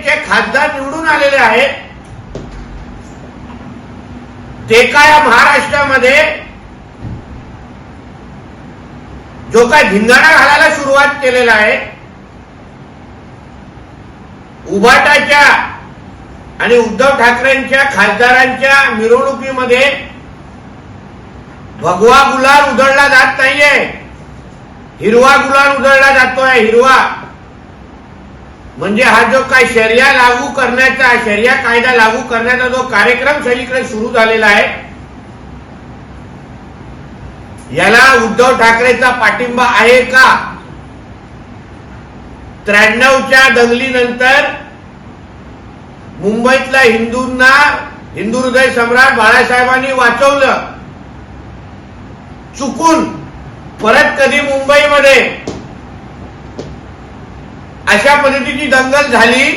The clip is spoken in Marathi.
ठाकरेंचे खासदार निवडून आलेले आहेत, ते काय या महाराष्ट्रामध्ये जो काय धिंगाणा घालायला सुरुवात केलेला आहे, उभाटाच्या आणि उद्धव ठाकरेंच्या खासदारांच्या मिरवणुकीमध्ये भगवा गुलाल उधळला जात नाहीये, हिरवा गुलाल उधळला जातोय. हिरवा म्हणजे हा जो काय शरिया लागू करण्याचा, शरिया कायदा लागू करण्याचा जो कार्यक्रम सगळीकडे सुरू झालेला आहे, याला उद्धव ठाकरेचा पाठिंबा आहे का? 93च्या दंगलीनंतर मुंबईतल्या हिंदूंना हिंदू हृदय सम्राट बाळासाहेबांनी वाचवलं. चुकून परत कधी मुंबईमध्ये अशा पद्धतीची दंगल झाली